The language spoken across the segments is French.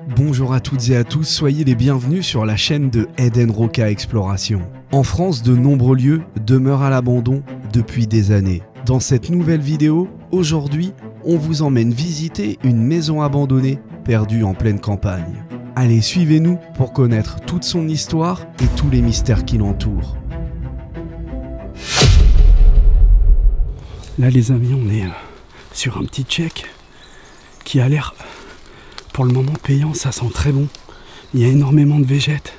Bonjour à toutes et à tous, soyez les bienvenus sur la chaîne de Eden Roca Exploration. En France, de nombreux lieux demeurent à l'abandon depuis des années. Dans cette nouvelle vidéo, aujourd'hui, on vous emmène visiter une maison abandonnée perdue en pleine campagne. Allez, suivez-nous pour connaître toute son histoire et tous les mystères qui l'entourent. Là les amis, on est sur un petit check qui a l'air pour le moment payant, ça sent très bon. Il y a énormément de végètes.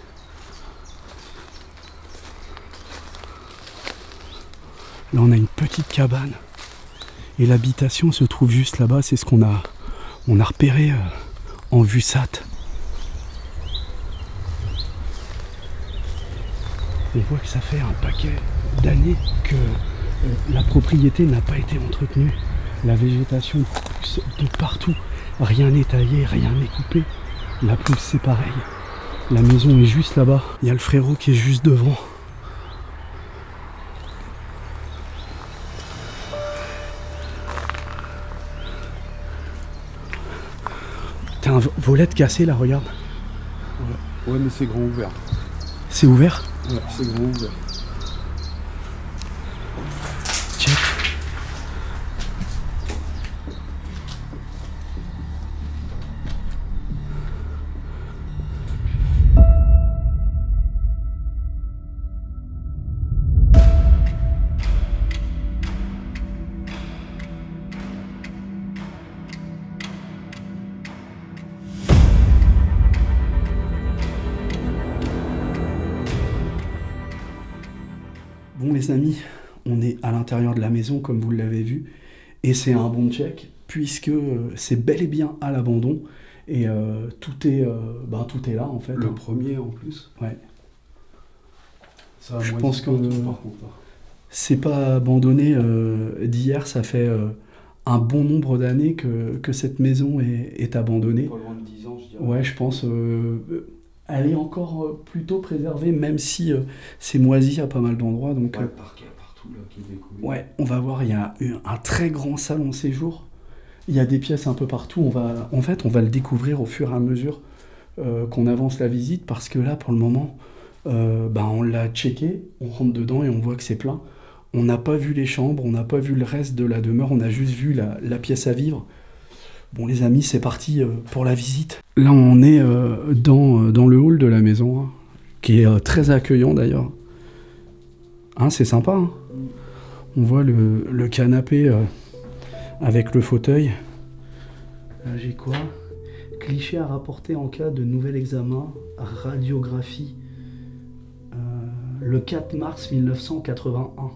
Là on a une petite cabane et l'habitation se trouve juste là-bas, c'est ce qu'on a repéré en vue sat. On voit que ça fait un paquet d'années que la propriété n'a pas été entretenue. La végétation pousse de partout. Rien n'est taillé, rien n'est coupé. La pelouse c'est pareil. La maison est juste là-bas. Il y a le frérot qui est juste devant. T'as un volet cassé là, regarde. Ouais, mais c'est grand ouvert. C'est ouvert? Ouais, c'est grand ouvert. Check. Bon les amis, on est à l'intérieur de la maison comme vous l'avez vu et c'est un bon check puisque c'est bel et bien à l'abandon et tout est là en fait. Le premier en plus. Ouais. Ça je pense que par contre. C'est pas abandonné d'hier, ça fait un bon nombre d'années que cette maison est abandonnée. Pas loin de 10 ans je dirais. Ouais, je pense. Elle est encore plutôt préservée, même si c'est moisi à pas mal d'endroits. Donc, ouais, le parquet partout là qui est découvert. Ouais, on va voir, il y a un très grand salon séjour. Il y a des pièces un peu partout. On va le découvrir au fur et à mesure qu'on avance la visite, parce que là, pour le moment, on l'a checké, on rentre dedans et on voit que c'est plein. On n'a pas vu les chambres, on n'a pas vu le reste de la demeure, on a juste vu la pièce à vivre. Bon les amis, c'est parti pour la visite. Là on est dans le hall de la maison, hein, qui est très accueillant d'ailleurs. Hein, c'est sympa. Hein. On voit le canapé avec le fauteuil. Là j'ai quoi? Cliché à rapporter en cas de nouvel examen, radiographie. Le 4 mars 1981.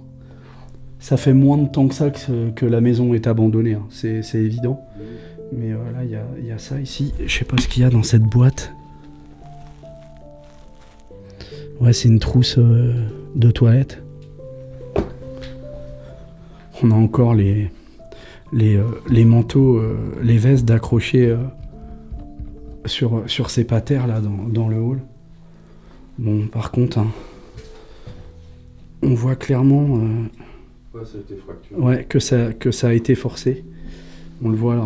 Ça fait moins de temps que ça que la maison est abandonnée, hein. C'est évident. Mais là, il y a ça ici. Je sais pas ce qu'il y a dans cette boîte. Ouais, c'est une trousse de toilette. On a encore les manteaux, les vestes d'accrocher sur ces patères là dans le hall. Bon, par contre, hein, on voit clairement ouais, ça a été fracturé. Ouais, que ça a été forcé. On le voit là.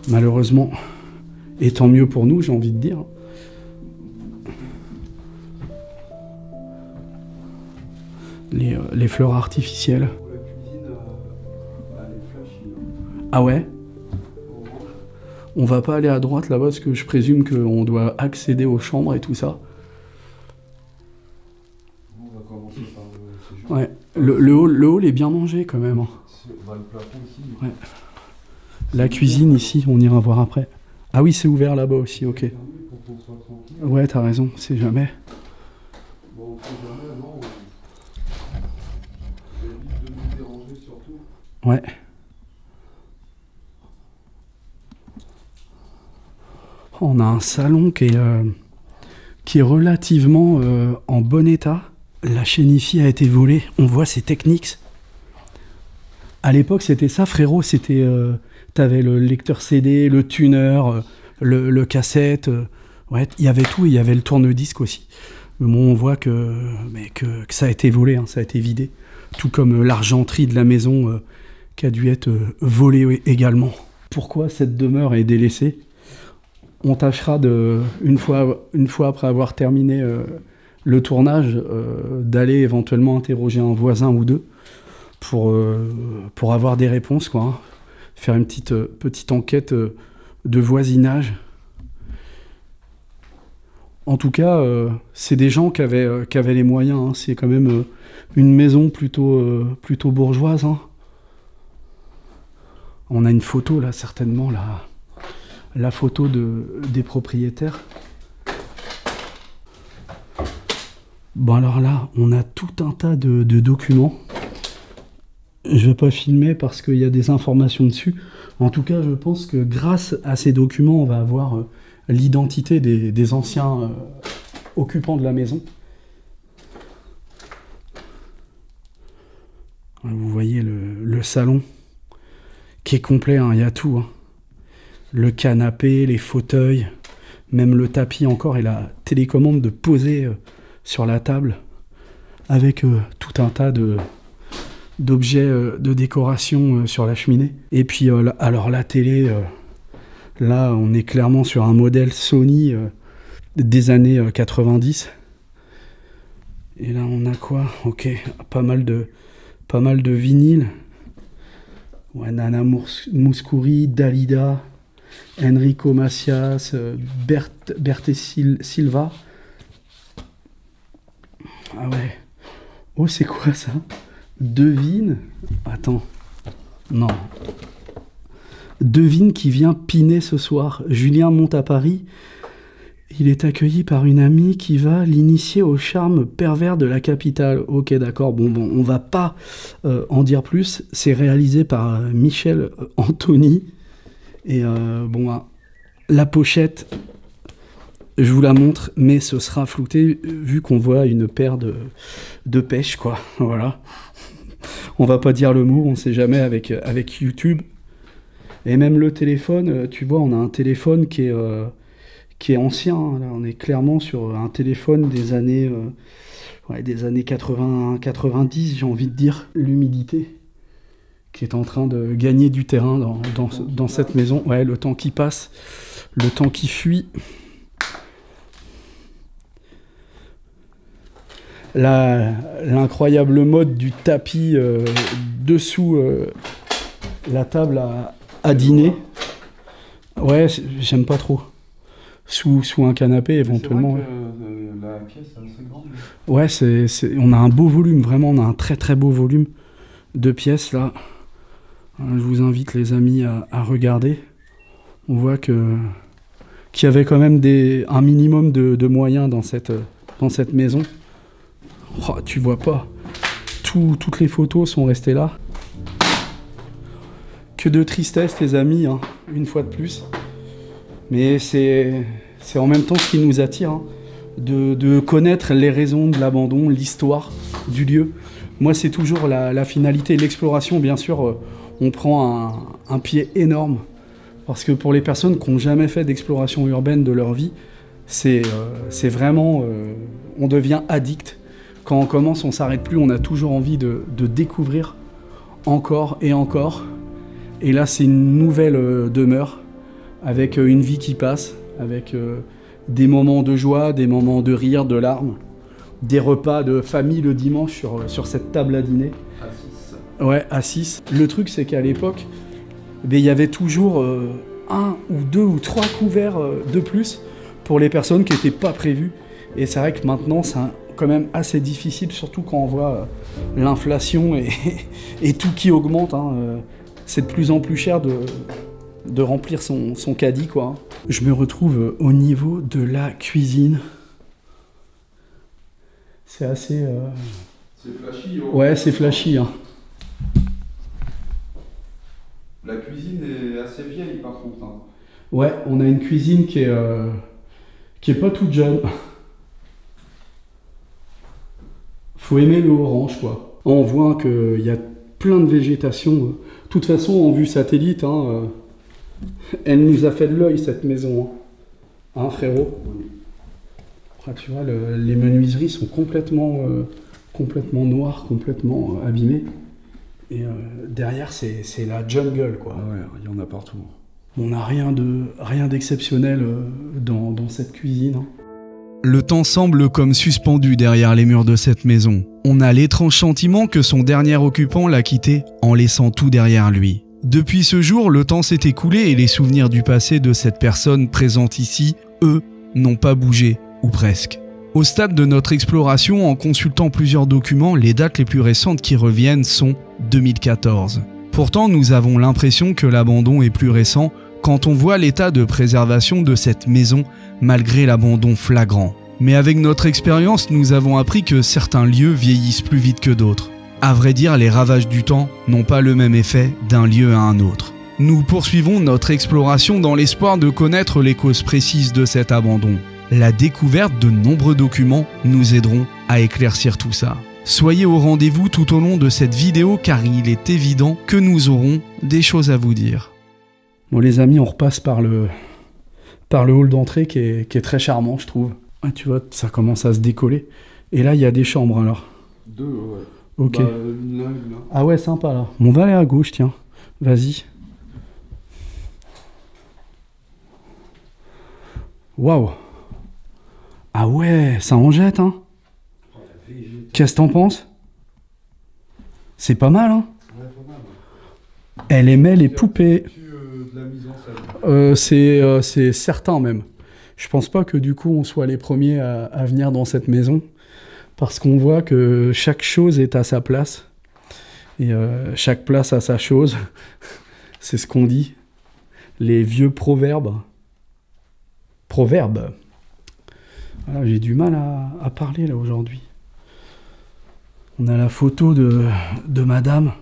Malheureusement, et tant mieux pour nous, j'ai envie de dire. Les fleurs artificielles. Pour la cuisine, les flashs, Ah ouais? On va pas aller à droite là-bas parce que je présume qu'on doit accéder aux chambres et tout ça. On va commencer par le séjour. Ouais. Le hall est bien mangé quand même. Hein. Le plafond ici. Ouais. La cuisine ici, on ira voir après. Ah oui, c'est ouvert là-bas aussi, ok. Pour qu'on soit tranquille. Ouais, t'as raison, c'est jamais. Bon, on sait jamais, non. Ça évite de nous déranger surtout. Ouais. On a un salon qui est relativement en bon état. La chaîne hi-fi a été volée. On voit ces Technics. À l'époque, c'était ça, frérot. C'était, t'avais le lecteur CD, le tuner, le cassette. Ouais, il y avait tout. Il y avait le tourne-disque aussi. Mais bon, on voit que ça a été volé, hein, ça a été vidé. Tout comme l'argenterie de la maison qui a dû être volée également. Pourquoi cette demeure est délaissée? On tâchera une fois après avoir terminé le tournage, d'aller éventuellement interroger un voisin ou deux pour avoir des réponses, quoi, hein. Faire une petite enquête de voisinage. En tout cas, c'est des gens qui avaient les moyens, hein. C'est quand même une maison plutôt bourgeoise, hein. On a une photo là, certainement, la photo des propriétaires. Bon alors là, on a tout un tas de documents. Je vais pas filmer parce qu'il y a des informations dessus. En tout cas, je pense que grâce à ces documents, on va avoir l'identité des anciens occupants de la maison. Vous voyez le salon qui est complet, hein, il y a tout, hein. Le canapé, les fauteuils, même le tapis encore et la télécommande de poser sur la table avec tout un tas d'objets de décoration sur la cheminée. Et puis alors la télé, là on est clairement sur un modèle Sony des années 90. Et là on a quoi? Ok, pas mal de vinyles. Ouais, Nana Mouskouri, Dalida, Enrico Macias, Berté Silva. Ah ouais. Oh, c'est quoi ça? Devine. Attends. Non. Devine qui vient piner ce soir. Julien monte à Paris. Il est accueilli par une amie qui va l'initier au charme pervers de la capitale. Ok, d'accord. Bon, on va pas en dire plus. C'est réalisé par Michel Anthony. Et bon, la pochette, je vous la montre, mais ce sera flouté vu qu'on voit une paire de pêche, quoi. Voilà. On va pas dire le mot, on sait jamais avec YouTube. Et même le téléphone, tu vois, on a un téléphone qui est ancien, hein. Là, on est clairement sur un téléphone des années 80-90, j'ai envie de dire. L'humidité qui est en train de gagner du terrain dans cette maison. Ouais, le temps qui passe, le temps qui fuit. L'incroyable mode du tapis dessous la table à dîner. Ouais, j'aime pas trop. Sous un canapé éventuellement. C'est vrai que la pièce est assez grande. Ouais, on a un beau volume, vraiment, on a un très très beau volume de pièces là. Je vous invite les amis à regarder. On voit qu'il y avait quand même un minimum de moyens dans cette maison. Oh, tu vois pas. Toutes les photos sont restées là. Que de tristesse les amis, hein, une fois de plus. Mais c'est en même temps ce qui nous attire, hein, de connaître les raisons de l'abandon, l'histoire du lieu. Moi, c'est toujours la finalité. L'exploration, bien sûr, on prend un pied énorme. Parce que pour les personnes qui n'ont jamais fait d'exploration urbaine de leur vie, c'est vraiment... on devient addict. Quand on commence, on ne s'arrête plus. On a toujours envie de découvrir encore et encore. Et là, c'est une nouvelle demeure, avec une vie qui passe, avec des moments de joie, des moments de rire, de larmes, des repas de famille le dimanche sur cette table à dîner. À 6. Ouais, à 6. Le truc, c'est qu'à l'époque, il y avait toujours 1 ou 2 ou 3 couverts de plus pour les personnes qui n'étaient pas prévues. Et c'est vrai que maintenant, c'est quand même assez difficile, surtout quand on voit l'inflation et tout qui augmente, hein. C'est de plus en plus cher de remplir son caddie, quoi. Je me retrouve au niveau de la cuisine. C'est assez... C'est flashy. Ouais, c'est flashy, hein. La cuisine est assez vieille par contre, hein. Ouais, on a une cuisine qui est pas toute jeune. Faut aimer le orange, quoi. On voit qu'il y a plein de végétation. De toute façon, en vue satellite, hein, elle nous a fait de l'œil, cette maison. Hein, frérot? Après, tu vois, les menuiseries sont complètement noires, complètement abîmées. Et derrière, c'est la jungle, quoi. Ah ouais, il y en a partout. On n'a rien d'exceptionnel dans cette cuisine. Hein. Le temps semble comme suspendu derrière les murs de cette maison. On a l'étrange sentiment que son dernier occupant l'a quitté en laissant tout derrière lui. Depuis ce jour, le temps s'est écoulé et les souvenirs du passé de cette personne présente ici, eux, n'ont pas bougé, ou presque. Au stade de notre exploration, en consultant plusieurs documents, les dates les plus récentes qui reviennent sont 2014. Pourtant, nous avons l'impression que l'abandon est plus récent quand on voit l'état de préservation de cette maison malgré l'abandon flagrant. Mais avec notre expérience, nous avons appris que certains lieux vieillissent plus vite que d'autres. À vrai dire, les ravages du temps n'ont pas le même effet d'un lieu à un autre. Nous poursuivons notre exploration dans l'espoir de connaître les causes précises de cet abandon. La découverte de nombreux documents nous aideront à éclaircir tout ça. Soyez au rendez-vous tout au long de cette vidéo car il est évident que nous aurons des choses à vous dire. Bon les amis, on repasse par le hall d'entrée qui est très charmant, je trouve. Ouais, tu vois, ça commence à se décoller. Et là, il y a des chambres alors. 2, ouais. Ok. Bah, une là, une là. Ah ouais, sympa là. Bon, on va aller à gauche, tiens. Vas-y. Waouh. Ah ouais, ça en jette, hein. Qu'est-ce que t'en penses? C'est pas mal, hein. Ouais, pas mal. Ouais. Elle aimait les poupées. De la mise en scène. C'est certain même. Je pense pas que du coup on soit les premiers à venir dans cette maison parce qu'on voit que chaque chose est à sa place et chaque place a sa chose. C'est ce qu'on dit. Les vieux proverbes. Proverbes. Voilà, j'ai du mal à parler là aujourd'hui. On a la photo de madame.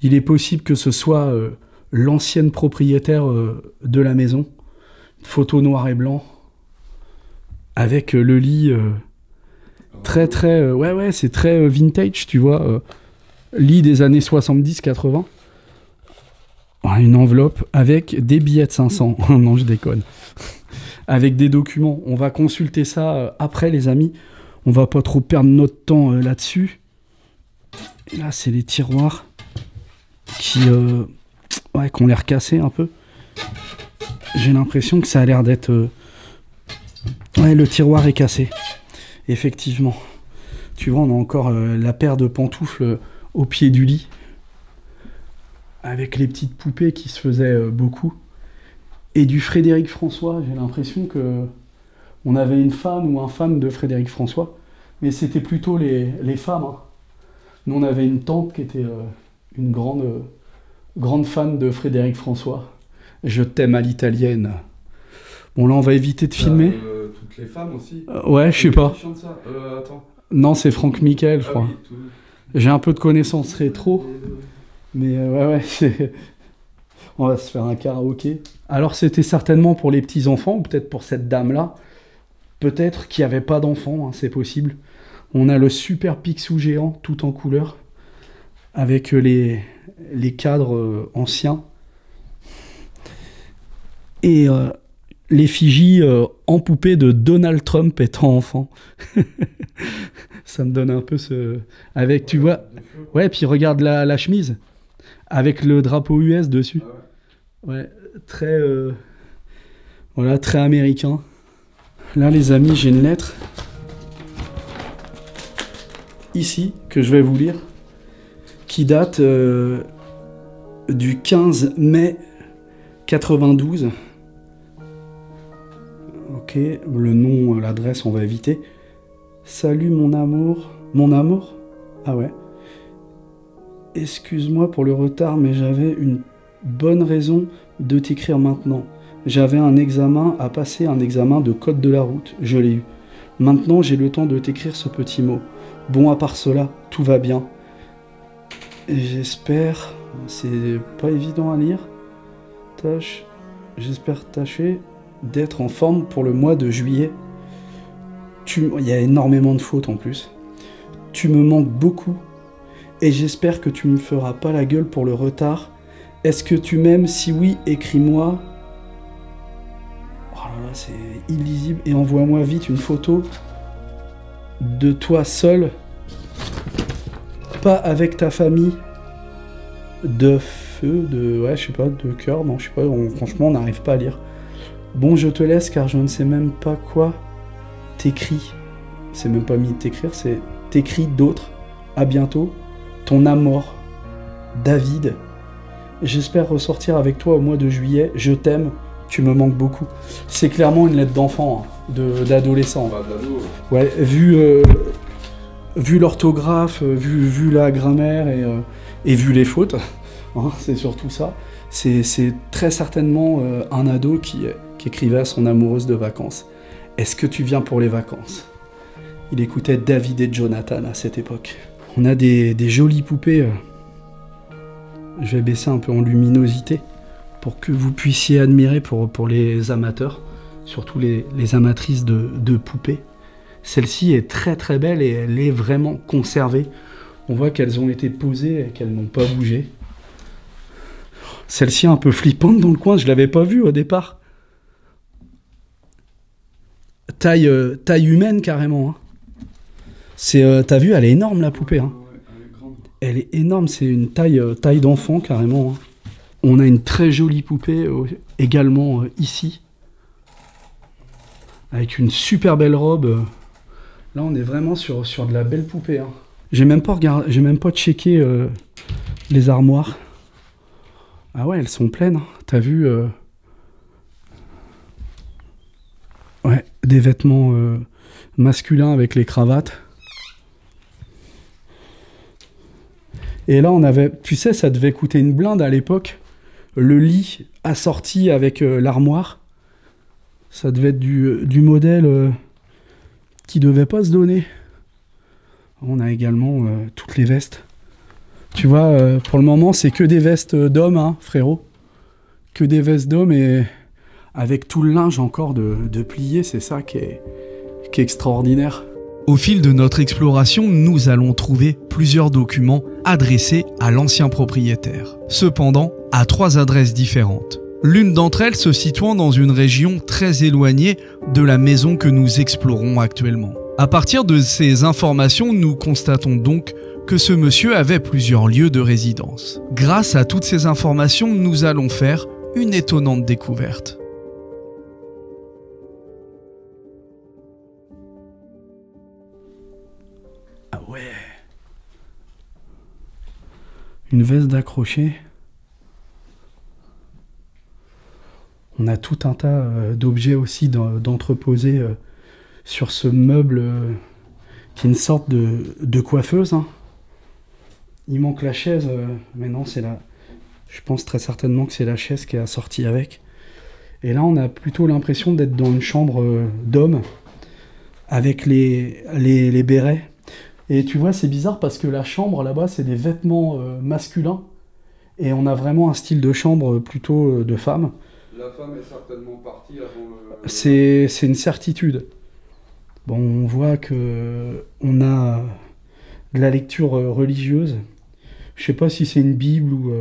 Il est possible que ce soit l'ancienne propriétaire de la maison. Photo noir et blanc. Avec le lit très très... ouais, c'est très vintage, tu vois. Lit des années 70-80. Une enveloppe avec des billets de 500. Non, je déconne. Avec des documents. On va consulter ça après, les amis. On va pas trop perdre notre temps là-dessus. Et là, c'est les tiroirs qui ont l'air cassés un peu. J'ai l'impression que ça a l'air d'être... Ouais, le tiroir est cassé. Effectivement. Tu vois, on a encore la paire de pantoufles au pied du lit. Avec les petites poupées qui se faisaient beaucoup. Et du Frédéric François. J'ai l'impression que on avait une fan ou un fan de Frédéric François. Mais c'était plutôt les femmes. Hein. Nous, on avait une tante qui était une grande fan de Frédéric François. Je t'aime à l'italienne. Bon, là, on va éviter de filmer. Toutes les femmes aussi. Ouais, je sais pas. Qui chante ça attends. Non, c'est Franck Michael, je crois. Oui, tout... J'ai un peu de connaissances rétro. Mais ouais, on va se faire un karaoké. Alors, c'était certainement pour les petits-enfants, ou peut-être pour cette dame-là. Peut-être qu'il n'y avait pas d'enfants, hein, c'est possible. On a le super Picsou géant, tout en couleur, avec les cadres anciens. Et l'effigie en poupée de Donald Trump étant enfant. Ça me donne un peu ce... Avec, tu vois... Ouais, puis regarde la chemise, avec le drapeau US dessus. Ouais, très... Voilà, très américain. Là, les amis, j'ai une lettre. Ici, que je vais vous lire. Qui date du 15 mai 92. Ok, le nom, l'adresse, on va éviter. Salut mon amour. Mon amour? Ah ouais. Excuse-moi pour le retard, mais j'avais une bonne raison de t'écrire maintenant. J'avais un examen à passer, un examen de code de la route. Je l'ai eu. Maintenant, j'ai le temps de t'écrire ce petit mot. Bon, à part cela, tout va bien. J'espère... C'est pas évident à lire. J'espère tâcher d'être en forme pour le mois de juillet. Il y a énormément de fautes en plus. Tu me manques beaucoup. Et j'espère que tu me feras pas la gueule pour le retard. Est-ce que tu m'aimes? Si oui, écris-moi. Oh là là, c'est illisible. Et envoie-moi vite une photo de toi seul. Pas avec ta famille. de feu, de... Ouais, je sais pas, de cœur, non, je sais pas, franchement, on n'arrive pas à lire. Bon, je te laisse car je ne sais même pas quoi t'écris. C'est même pas mis de t'écrire, c'est t'écris d'autres. À bientôt. Ton amour, David. J'espère ressortir avec toi au mois de juillet. Je t'aime, tu me manques beaucoup. C'est clairement une lettre d'enfant, hein, d'adolescent. Pas d'ado. Ouais, vu l'orthographe, vu la grammaire et vu les fautes, hein, c'est surtout ça. C'est très certainement un ado qui écrivait à son amoureuse de vacances. Est-ce que tu viens pour les vacances? Il écoutait David et Jonathan à cette époque. On a des jolies poupées. Je vais baisser un peu en luminosité pour que vous puissiez admirer pour les amateurs, surtout les amatrices de poupées. Celle-ci est très très belle et elle est vraiment conservée. On voit qu'elles ont été posées et qu'elles n'ont pas bougé. Celle-ci est un peu flippante dans le coin, je ne l'avais pas vue au départ. Taille humaine carrément. Hein. T'as vu, elle est énorme la poupée. Hein. Elle est énorme, c'est une taille d'enfant carrément. Hein. On a une très jolie poupée également ici. Avec une super belle robe. Là on est vraiment sur de la belle poupée. Hein. J'ai même pas checké les armoires. Ah ouais, elles sont pleines. Hein. T'as vu ouais, des vêtements masculins avec les cravates. Et là, on avait... Tu sais, ça devait coûter une blinde à l'époque. Le lit assorti avec l'armoire. Ça devait être du modèle qui devait pas se donner. On a également toutes les vestes. Tu vois, pour le moment, c'est que des vestes d'hommes, hein, frérot. Que des vestes d'hommes et avec tout le linge encore de plier, c'est ça qui est extraordinaire. Au fil de notre exploration, nous allons trouver plusieurs documents adressés à l'ancien propriétaire. Cependant, à 3 adresses différentes. L'une d'entre elles se situant dans une région très éloignée de la maison que nous explorons actuellement. À partir de ces informations, nous constatons donc que ce monsieur avait plusieurs lieux de résidence. Grâce à toutes ces informations, nous allons faire une étonnante découverte. Ah ouais. Une veste d'accroché. On a tout un tas d'objets aussi d'entreposés sur ce meuble qui est une sorte de coiffeuse. Hein. Il manque la chaise, mais non, c'est la... Je pense très certainement que c'est la chaise qui est assortie avec. Et là, on a plutôt l'impression d'être dans une chambre d'homme avec les bérets. Et tu vois, c'est bizarre parce que la chambre, là-bas, c'est des vêtements masculins. Et on a vraiment un style de chambre plutôt de femme. La femme est certainement partie avant le... C'est une certitude. Bon, on voit que on a de la lecture religieuse. Je sais pas si c'est une Bible ou...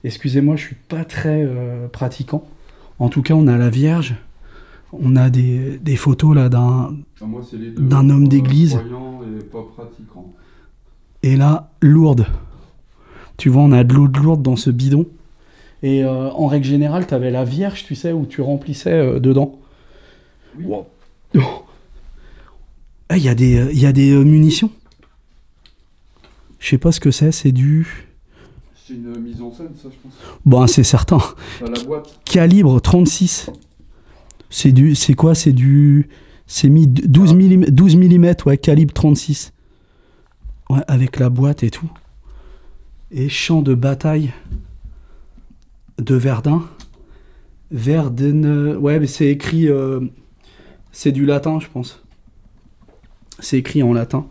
excusez-moi, je suis pas très pratiquant. En tout cas, on a la Vierge. On a des photos là d'un homme d'église. Croyant et pas pratiquant. Et là, Lourdes. Tu vois, on a de l'eau de Lourdes dans ce bidon. Et en règle générale, tu avais la Vierge, tu sais, où tu remplissais dedans. Oui. Wow. Ah, il y a des munitions. Je sais pas ce que c'est du... C'est une mise en scène, ça, je pense. Bon, c'est certain. Dans la boîte. Calibre 36. C'est quoi? C'est mis 12 mm, ouais, calibre 36. Ouais, avec la boîte et tout. Et champ de bataille de Verdun. Verden... Ouais, mais c'est écrit... c'est du latin, je pense. C'est écrit en latin.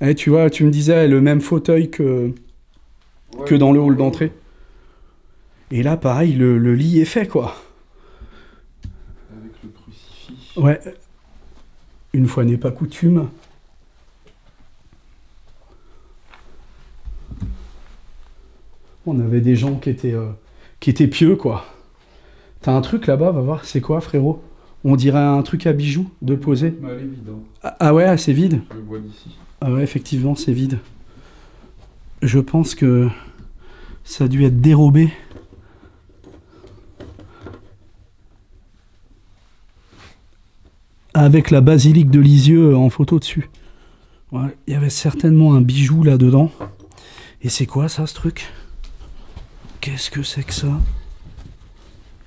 Et tu vois, tu me disais le même fauteuil que dans le hall d'entrée. Et là, pareil, le lit est fait, quoi. Avec le crucifix. Ouais. Une fois n'est pas coutume. On avait des gens qui étaient pieux, quoi. T'as un truc là-bas, va voir, c'est quoi, frérot? On dirait un truc à bijoux de poser. Mais elle est vide. Hein. Ah ouais, c'est vide. Je le vois d'ici. Ah ouais, effectivement, c'est vide. Je pense que ça a dû être dérobé. Avec la basilique de Lisieux en photo dessus. Ouais, il y avait certainement un bijou là-dedans. Et c'est quoi ça, ce truc? Qu'est-ce que c'est que ça?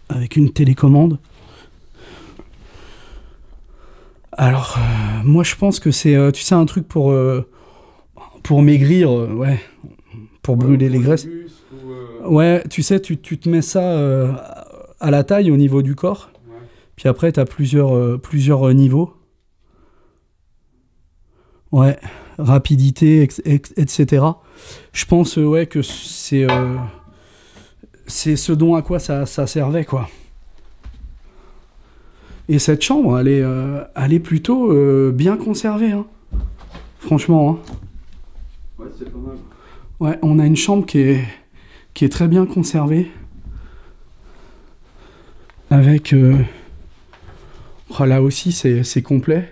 Avec une télécommande. Alors, moi je pense que c'est, tu sais, un truc pour maigrir, ouais, pour brûler les graisses. Ouais, tu sais, tu te mets ça à la taille au niveau du corps. Ouais. Puis après, tu as plusieurs niveaux. Ouais, rapidité, etc. Je pense ouais, que c'est ce dont à quoi ça servait, quoi. Et cette chambre, elle est plutôt bien conservée, hein. Franchement. Hein. Ouais, c'est pas mal. Ouais, on a une chambre qui est très bien conservée. Avec... oh, là aussi, c'est complet.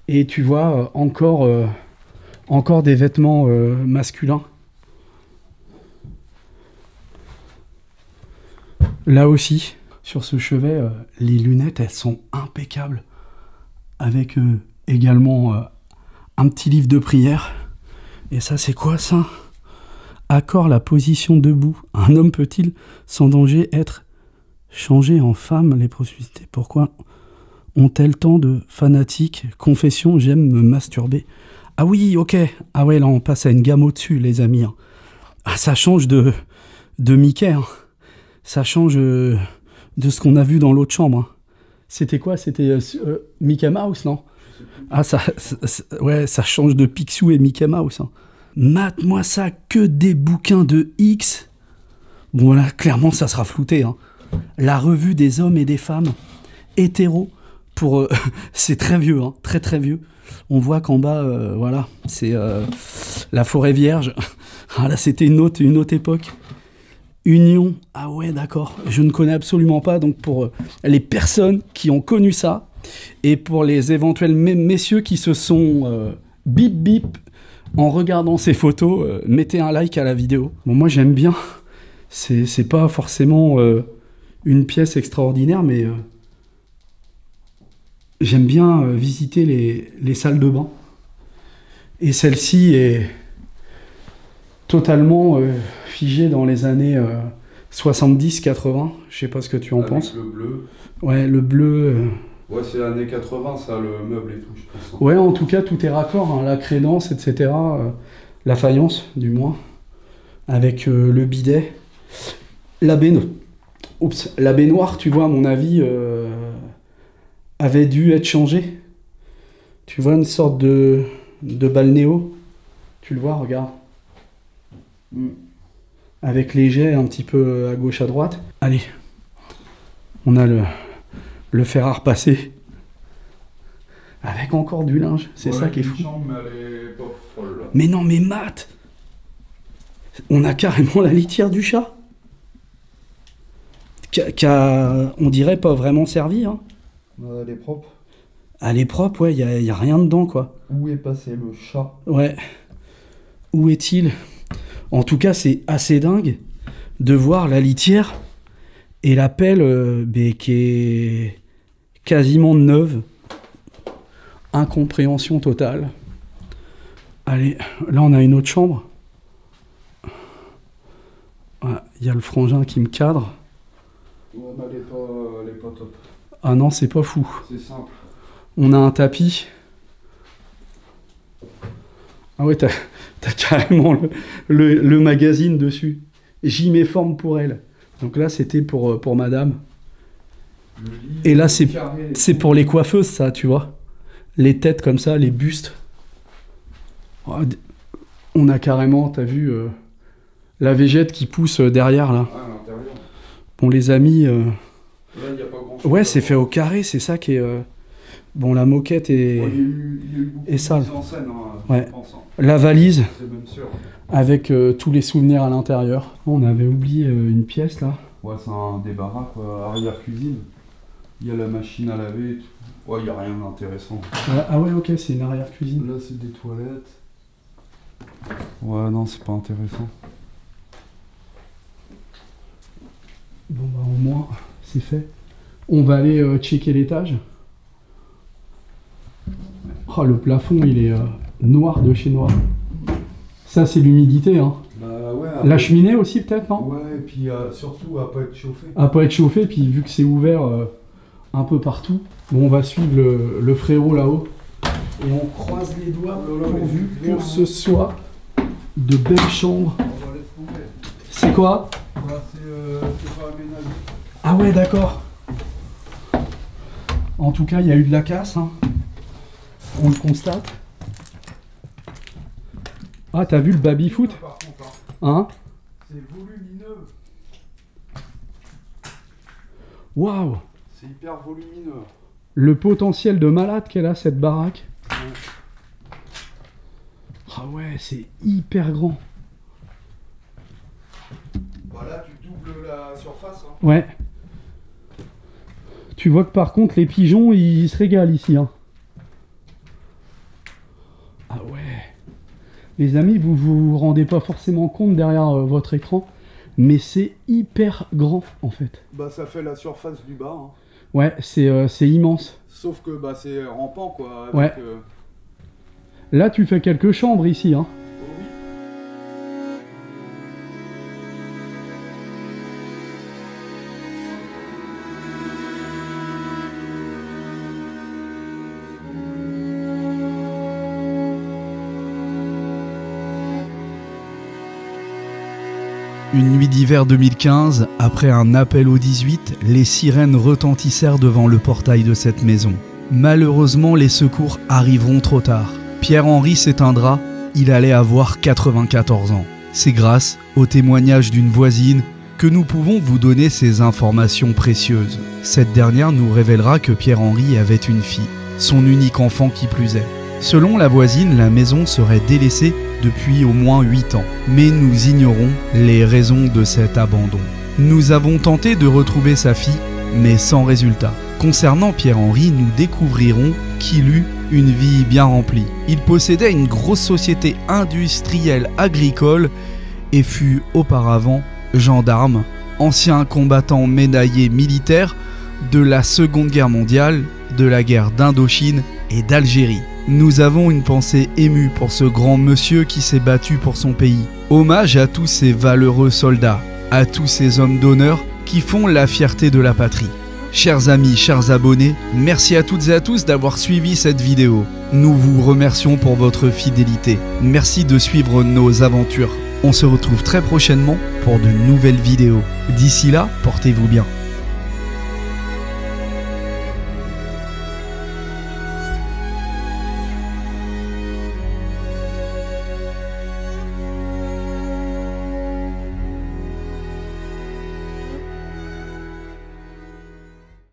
Et tu vois, encore des vêtements masculins. Là aussi, sur ce chevet, les lunettes, elles sont impeccables. Avec également un petit livre de prière. Et ça, c'est quoi ça? Accord la position debout. Un homme peut-il, sans danger, être changé en femme? Les possibilités, pourquoi ont-elles tant de fanatiques? Confession, j'aime me masturber. Ah oui, ok. Ah ouais, là, on passe à une gamme au-dessus, les amis. Ah, ça change de Mickey. Hein. Ça change de ce qu'on a vu dans l'autre chambre. Hein. C'était quoi? C'était Mickey Mouse, non? Ah, ouais, ça change de Picsou et Mickey Mouse. Hein. Mate-moi ça, que des bouquins de X. Bon, voilà, clairement, ça sera flouté. Hein. La revue des hommes et des femmes hétéros. C'est très vieux, hein, très très vieux. On voit qu'en bas, voilà, c'est la forêt vierge. Ah, là, c'était une autre époque. Union, ah ouais, d'accord. Je ne connais absolument pas, donc pour les personnes qui ont connu ça, et pour les éventuels messieurs qui se sont bip bip en regardant ces photos, mettez un like à la vidéo. Bon, moi j'aime bien. C'est pas forcément une pièce extraordinaire, mais j'aime bien visiter les salles de bain. Et celle-ci est totalement figée dans les années 70-80. Je sais pas ce que tu en penses. Le bleu. Ouais, le bleu. Ouais, c'est années 80, ça, le meuble et tout, je pense. Ouais, en tout cas, tout est raccord. Hein, la crédence, etc. La faïence, du moins. Avec le bidet. La baignoire, tu vois, à mon avis, avait dû être changée. Tu vois, une sorte de balnéo. Tu le vois, regarde. Avec les jets un petit peu à gauche, à droite. Allez. On a le fer à repasser. Avec encore du linge. C'est ça qui est fou. Chambre, mais elle est pas folle, là. Mais non, mais Matt, on a carrément la litière du chat. On dirait pas vraiment servi. Hein. Elle est propre. Elle est propre, ouais, il y a rien dedans, quoi. Où est passé le chat? Ouais. Où est-il? En tout cas, c'est assez dingue de voir la litière et la pelle qui est quasiment neuve. Incompréhension totale. Allez, là on a une autre chambre. Il y a le frangin qui me cadre. Ouais, mais elle est pas top. Ah non, c'est pas fou. C'est simple. On a un tapis. Ah ouais, t'as carrément le magazine dessus. J'y mets forme pour elle. Donc là, c'était pour madame. Et là, c'est pour les coiffeuses, ça, tu vois. Les têtes comme ça, les bustes. On a carrément, t'as vu, la végète qui pousse derrière, là. Ah, à l'intérieur. Bon, les amis... Là, il y a pas grand-chose. Ouais, c'est fait au carré, c'est ça qui est... Bon, la moquette est... Ouais, il y a eu beaucoup de sale. mise en scène, hein, Ouais. je pense, hein. La valise, C'est même sûr. avec tous les souvenirs à l'intérieur. On avait oublié une pièce, là. Ouais, c'est un débarras, quoi. Arrière-cuisine. Il y a la machine à laver et tout. Ouais, il n'y a rien d'intéressant. Ah ouais, ok, c'est une arrière-cuisine. Là, c'est des toilettes. Ouais, non, c'est pas intéressant. Bon bah au moins, c'est fait. On va aller checker l'étage. Oh, le plafond, il est noir de chez noir. Ça, c'est l'humidité, hein. Bah ouais. La cheminée aussi, peut-être, non? Ouais, et puis surtout à pas être chauffé. À pas être chauffé, puis vu que c'est ouvert un peu partout. Bon, on va suivre le frérot là-haut. Et on croise les doigts pourvu que ce soit de belles chambres. On va laisser tomber. C'est quoi? Bah, c'est pas aménagé. Ah ouais, d'accord. En tout cas, il y a eu de la casse, hein. On le constate. Ah, t'as vu le baby-foot? Par contre, Hein? c'est volumineux. Waouh! C'est hyper volumineux. Le potentiel de malade qu'elle a, cette baraque. Ah ouais, c'est hyper grand. Bah là, tu doubles la surface. Hein. Ouais. Tu vois que par contre, les pigeons, ils se régalent ici. Hein. Ah ouais. Les amis, vous vous rendez pas forcément compte derrière votre écran, mais c'est hyper grand en fait. Bah, ça fait la surface du bas. Hein. Ouais, c'est immense. Sauf que bah, c'est rampant quoi. Avec, Ouais. Là, tu fais quelques chambres ici. Hein. Oh oui. Une nuit d'hiver 2015, après un appel au 18, les sirènes retentissèrent devant le portail de cette maison. Malheureusement, les secours arriveront trop tard. Pierre-Henri s'éteindra, il allait avoir 94 ans. C'est grâce au témoignage d'une voisine que nous pouvons vous donner ces informations précieuses. Cette dernière nous révélera que Pierre-Henri avait une fille, son unique enfant qui plus est. Selon la voisine, la maison serait délaissée depuis au moins 8 ans. Mais nous ignorons les raisons de cet abandon. Nous avons tenté de retrouver sa fille, mais sans résultat. Concernant Pierre-Henri, nous découvrirons qu'il eut une vie bien remplie. Il possédait une grosse société industrielle agricole et fut auparavant gendarme, ancien combattant médaillé militaire de la Seconde Guerre mondiale, de la guerre d'Indochine et d'Algérie. Nous avons une pensée émue pour ce grand monsieur qui s'est battu pour son pays. Hommage à tous ces valeureux soldats, à tous ces hommes d'honneur qui font la fierté de la patrie. Chers amis, chers abonnés, merci à toutes et à tous d'avoir suivi cette vidéo. Nous vous remercions pour votre fidélité. Merci de suivre nos aventures. On se retrouve très prochainement pour de nouvelles vidéos. D'ici là, portez-vous bien.